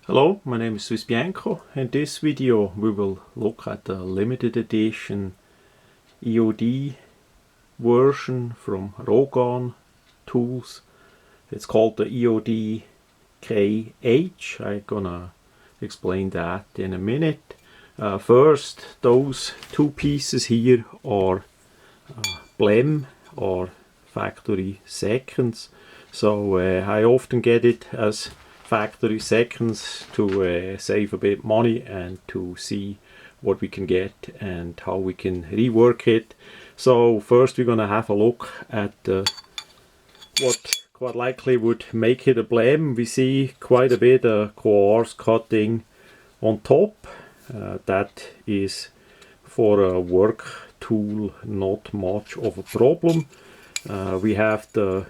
Hello, my name is Swiss Bianco. In this video we will look at the limited edition EOD version from Rogan tools. It's called the EOD KH. I'm gonna explain that in a minute. First, those two pieces here are blem or factory seconds. So I often get it as factory seconds to save a bit money and to see what we can get and how we can rework it. So first we're gonna have a look at what quite likely would make it a blem. We see quite a bit of coarse cutting on top. That is for a work tool not much of a problem. We have the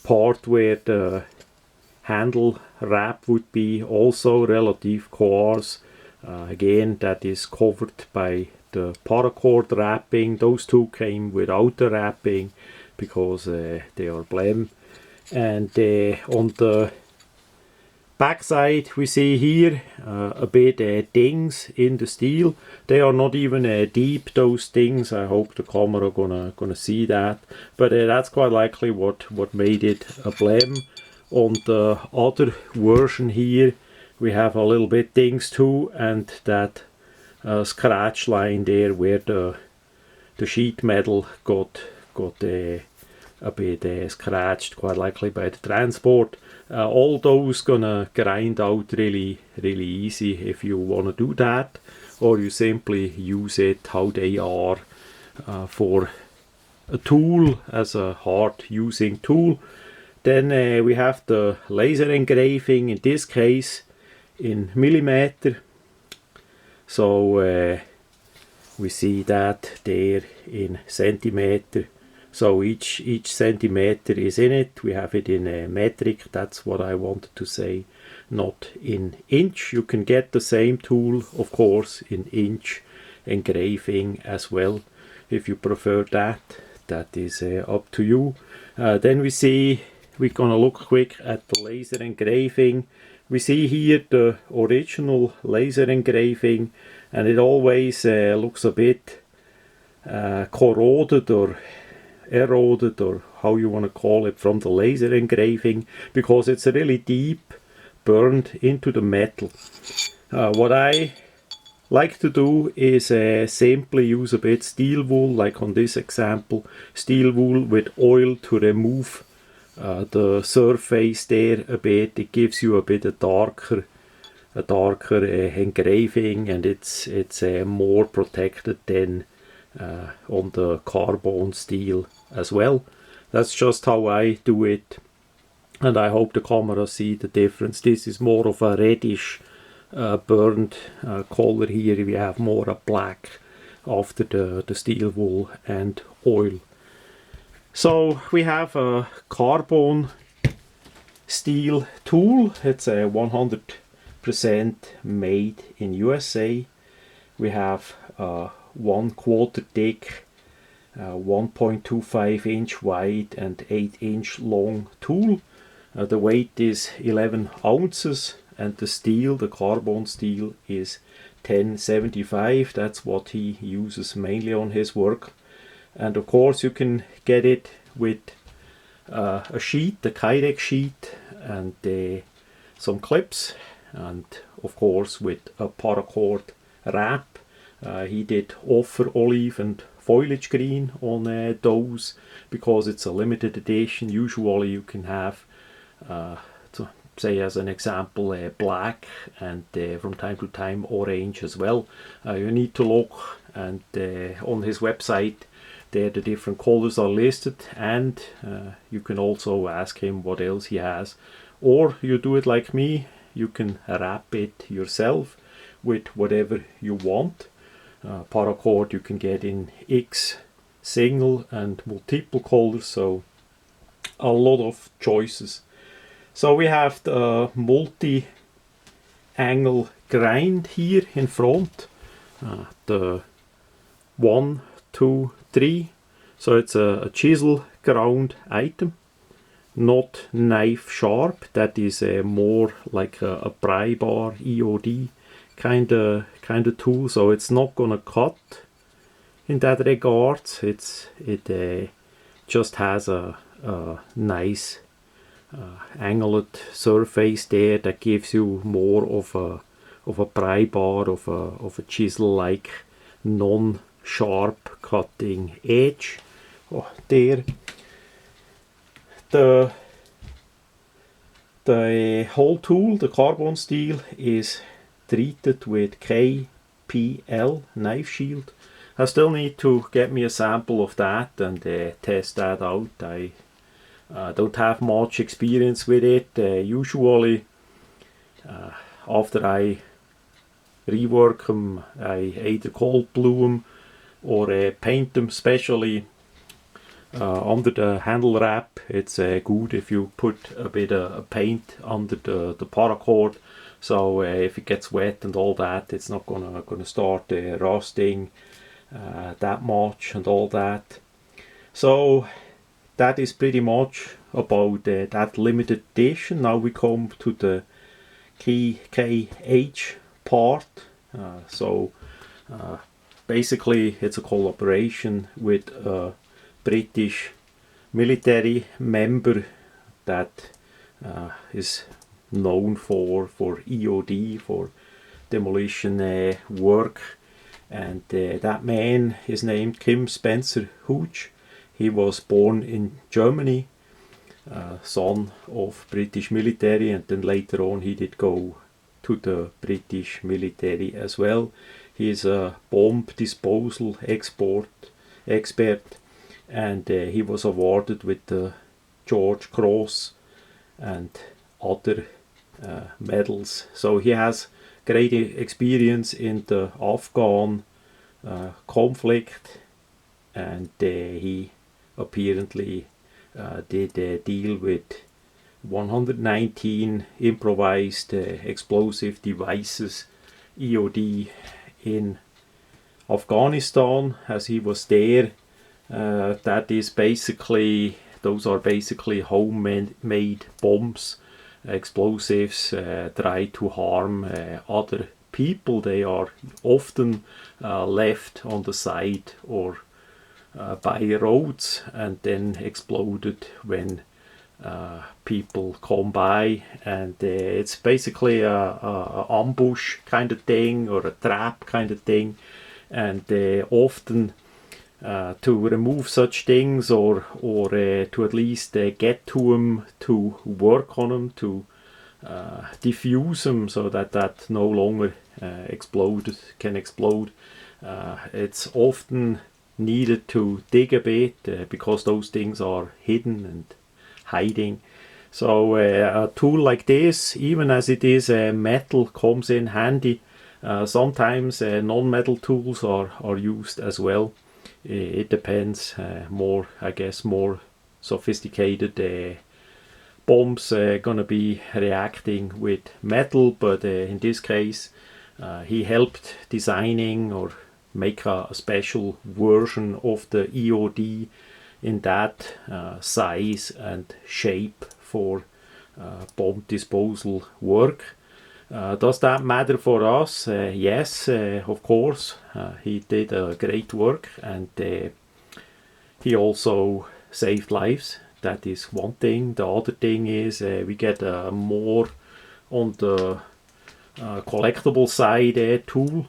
part where the handle wrap would be also relative coarse. Again, that is covered by the paracord wrapping. Those two came without the wrapping because they are blem. And on the back side we see here a bit dings in the steel. They are not even deep, those dings. I hope the camera gonna see that, but that's quite likely what made it a blem. On the other version here we have a little bit dings too, and that scratch line there where the sheet metal got a bit scratched, quite likely by the transport. All those gonna grind out really easy if you want to do that, or you simply use it how they are for a tool, as a hard using tool. Then we have the laser engraving, in this case in millimeter. So we see that there in centimeter. So each centimeter is in it. We have it in metric. That's what I wanted to say, not in inch. You can get the same tool, of course, in inch engraving as well, if you prefer that. That is up to you. Then we're gonna look quick at the laser engraving. We see here the original laser engraving, and it always looks a bit corroded or eroded, or how you want to call it, from the laser engraving, because it's really deep burned into the metal. What I like to do is simply use a bit steel wool, like on this example, steel wool with oil to remove the surface there a bit. It gives you a bit of darker engraving, and it's more protected than on the carbon steel as well. That's just how I do it, and I hope the camera see the difference. This is more of a reddish burned color. Here we have more a black after the steel wool and oil. So we have a carbon steel tool. It's a 100% made in USA. We have 1/4 thick, 1.25 inch wide and 8 inch long tool. The weight is 11 ounces, and the steel, the carbon steel, is 1075. That's what he uses mainly on his work. And of course you can get it with a sheet, the Kydex sheet, and some clips, and of course with a paracord wrap. He did offer olive and foliage green on those, because it's a limited edition. Usually you can have, say as an example, black, and from time to time orange as well. You need to look, and on his website there the different colors are listed, and you can also ask him what else he has, or you do it like me. You can wrap it yourself with whatever you want. Paracord you can get in X, single and multiple colors, so a lot of choices. So we have the multi-angle grind here in front, the 1, 2, 3. So it's a chisel ground item. not knife sharp. That is more like a pry bar EOD kind of tool, so it's not gonna cut in that regard. It just has a nice angled surface there that gives you more of a pry bar, of a chisel like non-sharp cutting edge. There the whole tool, the carbon steel, is treated with KPL knife shield. I still need to get me a sample of that and test that out. I don't have much experience with it. Usually after I rework them, I either cold blue them or paint them, especially under the handle wrap. It's good if you put a bit of paint under the paracord, so if it gets wet and all that, it's not gonna start rusting that much and all that. So that is pretty much about that limited edition. Now we come to the KH part. Basically it's a collaboration with a British military member that is known for EOD, for demolition work, and that man is named Kim Spencer Hughs. He was born in Germany, son of British military, and then later on he did go to the British military as well. He is a bomb disposal expert, and he was awarded with the George Cross and other medals. So he has great experience in the Afghan conflict, and he apparently did deal with 119 improvised explosive devices, EOD, in Afghanistan as he was there. Those are basically homemade bombs, explosives, try to harm other people. They are often left on the side or by roads and then exploded when people come by, and it's basically a ambush kind of thing, or a trap kind of thing, and often to remove such things, or to at least get to them, to work on them, to diffuse them so that no longer can explode. It's often needed to dig a bit because those things are hidden and hiding. So a tool like this, even as it is metal, comes in handy. Sometimes non-metal tools are used as well. It depends. More sophisticated bombs gonna be reacting with metal, but in this case he helped designing or make a special version of the EOD in that size and shape for bomb disposal work. Does that matter for us? Yes, of course. He did a great work, and he also saved lives. That is one thing. The other thing is we get more on the collectible side tool.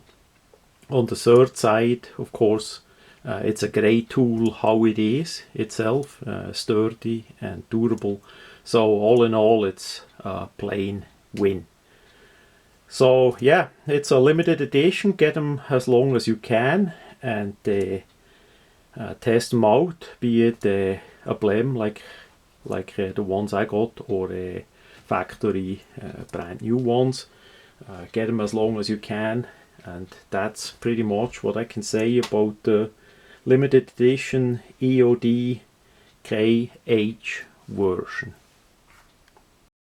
On the third side, of course, it's a great tool how it is itself, sturdy and durable. So all in all, it's a plain win. So yeah, it's a limited edition. Get them as long as you can and test them out, be it a blem like the ones I got, or a factory brand new ones. Get them as long as you can, and that's pretty much what I can say about the limited edition EOD KH version.